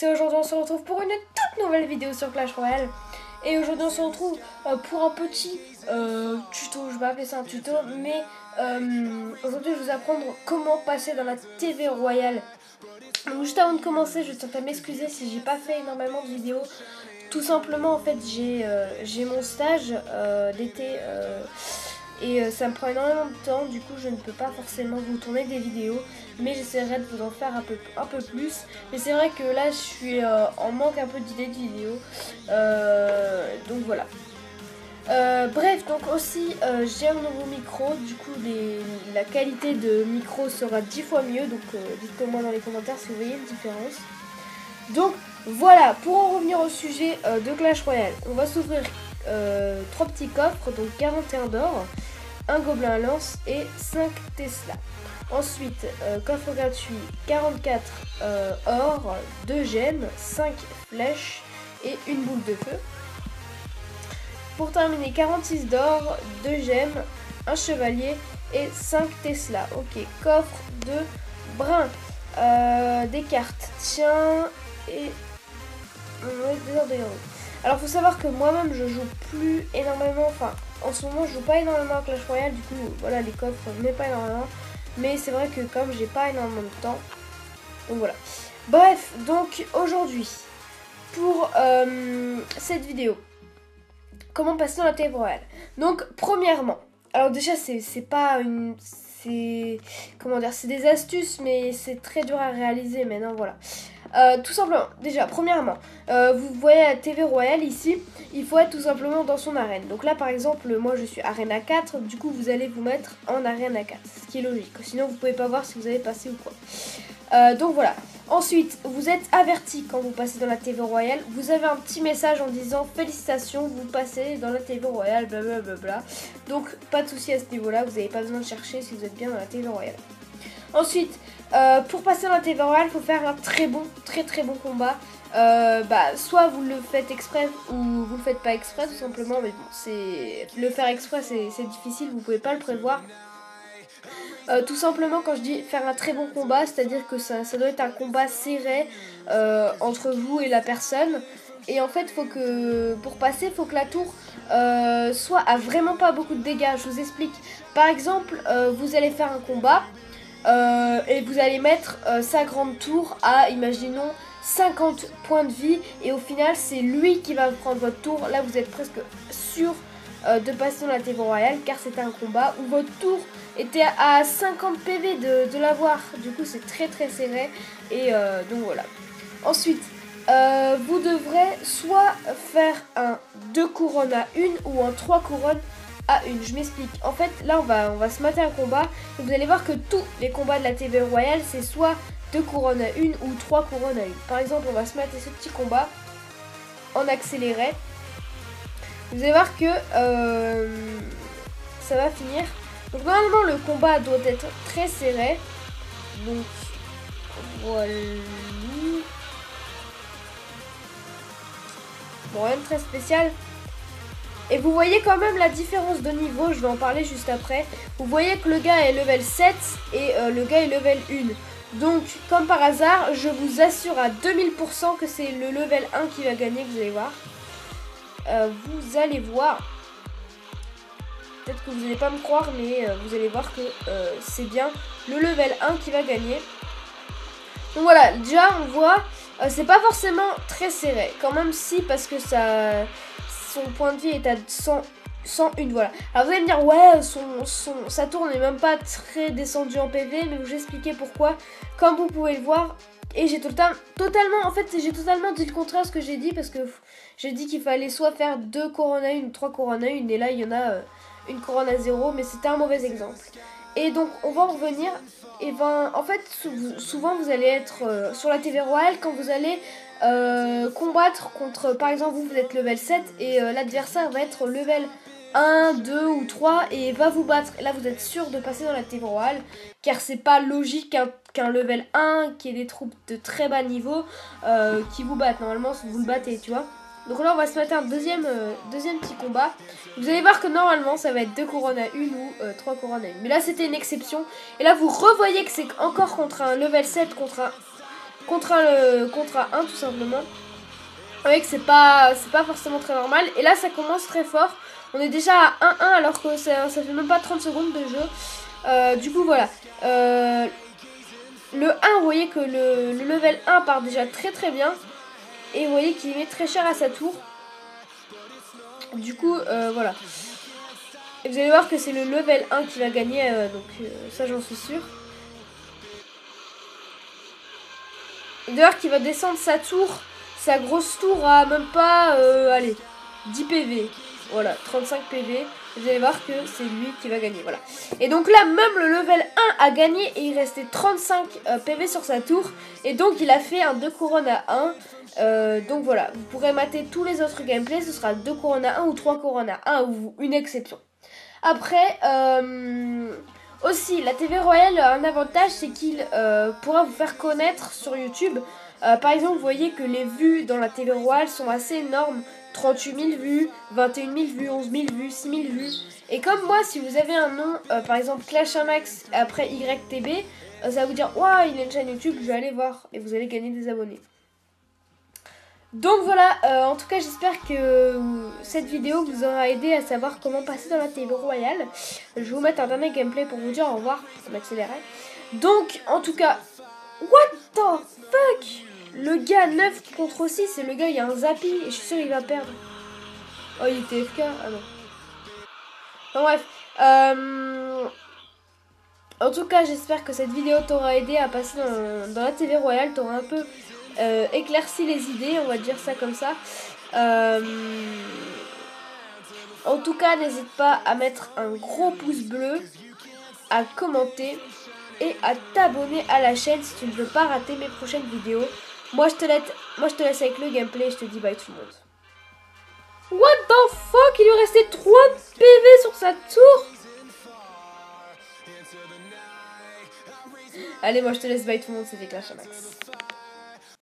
Max et aujourd'hui on se retrouve pour une toute nouvelle vidéo sur Clash Royale. Et aujourd'hui on se retrouve pour un petit tuto, je vais appeler ça un tuto, mais aujourd'hui je vais vous apprendre comment passer dans la TV Royale. Donc juste avant de commencer, je tiens à m'excuser si j'ai pas fait énormément de vidéos. Tout simplement en fait j'ai mon stage d'été et ça me prend énormément de temps, du coup je ne peux pas forcément vous tourner des vidéos, mais j'essaierai de vous en faire un peu plus. Mais c'est vrai que là je suis en manque un peu d'idées de vidéos, donc voilà. Bref, donc aussi j'ai un nouveau micro, du coup la qualité de micro sera 10 fois mieux, donc dites-le moi dans les commentaires si vous voyez une différence. Donc voilà, pour en revenir au sujet de Clash Royale, on va s'ouvrir 3 petits coffres, donc 41 d'or, un gobelin à lance et 5 Tesla. Ensuite, coffre gratuit, 44 or, 2 gemmes, 5 flèches et une boule de feu. Pour terminer, 46 d'or, 2 gemmes, un chevalier et 5 Tesla. Ok, coffre de brun, des cartes, tiens, et des ordres de héros. Alors faut savoir que moi-même je joue plus énormément, enfin en ce moment je joue pas énormément à Clash Royale, du coup voilà les coffres je mets pas énormément, mais c'est vrai que comme j'ai pas énormément de temps, donc voilà. Bref, donc aujourd'hui pour cette vidéo, comment passer dans la TV Royale. Donc premièrement, alors déjà c'est pas une... comment dire, c'est des astuces mais c'est très dur à réaliser maintenant, voilà. Tout simplement, déjà, premièrement, vous voyez la TV Royale ici, il faut être tout simplement dans son arène. Donc là, par exemple, moi je suis arène A4, du coup vous allez vous mettre en arène A4, ce qui est logique, sinon vous pouvez pas voir si vous avez passé ou quoi. Donc voilà. Ensuite, vous êtes averti quand vous passez dans la TV Royale, vous avez un petit message en disant félicitations, vous passez dans la TV Royale, blablabla. Donc pas de souci à ce niveau-là, vous n'avez pas besoin de chercher si vous êtes bien dans la TV Royale. Ensuite, pour passer dans la TV Royale, il faut faire un très bon combat. Soit vous le faites exprès ou vous le faites pas exprès tout simplement, mais bon, c'est le faire exprès c'est difficile, vous pouvez pas le prévoir. Tout simplement quand je dis faire un très bon combat, c'est-à-dire que ça doit être un combat serré entre vous et la personne. Et en fait, pour passer, il faut que la tour soit à vraiment pas beaucoup de dégâts. Je vous explique. Par exemple, vous allez faire un combat. Et vous allez mettre sa grande tour à, imaginons, 50 points de vie. Et au final, c'est lui qui va prendre votre tour. Là, vous êtes presque sûr de passer dans la TV Royale, car c'était un combat où votre tour était à 50 PV de l'avoir. Du coup, c'est très serré. Et donc voilà. Ensuite, vous devrez soit faire un 2 couronnes à 1 ou un 3 couronnes à 1. Je m'explique. En fait, là, on va se mater un combat. Et vous allez voir que tous les combats de la TV Royale, c'est soit 2 couronnes à 1 ou 3 couronnes à 1. Par exemple, on va se mater ce petit combat en accéléré. Vous allez voir que ça va finir. Donc, normalement, le combat doit être très serré. Donc, voilà. Bon, rien de très spécial. Et vous voyez quand même la différence de niveau, je vais en parler juste après. Vous voyez que le gars est level 7 et le gars est level 1. Donc, comme par hasard, je vous assure à 2000% que c'est le level 1 qui va gagner, vous allez voir. Vous allez voir. Peut-être que vous n'allez pas me croire, mais vous allez voir que c'est bien le level 1 qui va gagner. Donc voilà, déjà on voit, c'est pas forcément très serré. Quand même si, parce que son point de vie est à 101, voilà. Alors vous allez me dire, ouais, sa tour n'est même pas très descendu en PV, mais je vais expliquer pourquoi. Comme vous pouvez le voir, et j'ai totalement, en fait, j'ai totalement dit le contraire de ce que j'ai dit, parce que j'ai dit qu'il fallait soit faire 2 couronnes à 1 ou 3 couronnes à 1, et là il y en a une couronne à 0, mais c'était un mauvais exemple. Et donc on va en revenir. Et ben en fait souvent vous allez être sur la TV Royale quand vous allez combattre contre, par exemple vous êtes level 7 et l'adversaire va être level 1, 2 ou 3 et va vous battre. Et là vous êtes sûr de passer dans la TV Royale, car c'est pas logique qu'un level 1 qui ait des troupes de très bas niveau qui vous battent. Normalement vous le battez, tu vois. Donc là on va se mettre un deuxième petit combat. Vous allez voir que normalement ça va être 2 couronnes à 1 ou 3 couronnes à 1. Mais là c'était une exception. Et là vous revoyez que c'est encore contre un level 7 contre un contre un tout simplement. Vous voyez que c'est pas forcément très normal. Et là ça commence très fort. On est déjà à 1-1 alors que ça fait même pas 30 secondes de jeu. Du coup voilà. Le 1, vous voyez que le level 1 part déjà très très bien. Et vous voyez qu'il met très cher à sa tour. Du coup voilà. Et vous allez voir que c'est le level 1 qui va gagner. Donc ça j'en suis sûr. Et d'ailleurs qui va descendre sa tour. Sa grosse tour à même pas allez 10 PV. Voilà 35 PV. Vous allez voir que c'est lui qui va gagner. Voilà. Et donc là même le level 1 a gagné. Et il restait 35 PV sur sa tour. Et donc il a fait un 2 couronnes à 1. Donc voilà. Vous pourrez mater tous les autres gameplays. Ce sera 2 couronnes à 1 ou 3 couronnes à 1. Ou une exception. Après aussi la TV Royale a un avantage. C'est qu'il pourra vous faire connaître sur YouTube. Par exemple, vous voyez que les vues dans la TV Royale sont assez énormes. 38 000 vues, 21 000 vues, 11 000 vues, 6 000 vues. Et comme moi, si vous avez un nom, par exemple ClashMax après YTB, ça va vous dire « Waouh, il a une chaîne YouTube, je vais aller voir. » Et vous allez gagner des abonnés. Donc voilà, en tout cas j'espère que cette vidéo vous aura aidé à savoir comment passer dans la TV Royale. Je vais vous mettre un dernier gameplay pour vous dire au revoir, pour m'accélérer. Donc en tout cas, what the fuck? Le gars 9 contre 6 et le gars il y a un zappy et je suis sûr il va perdre. Oh il était FK? Ah non. Enfin bref. En tout cas j'espère que cette vidéo t'aura aidé à passer dans la TV Royale. T'aura un peu éclairci les idées, on va dire ça comme ça. En tout cas n'hésite pas à mettre un gros pouce bleu, à commenter et à t'abonner à la chaîne si tu ne veux pas rater mes prochaines vidéos. Moi je te laisse avec le gameplay et je te dis bye tout le monde. What the fuck? Il lui restait 3 PV sur sa tour. Allez, moi je te laisse bye tout le monde, c'était ClashMax.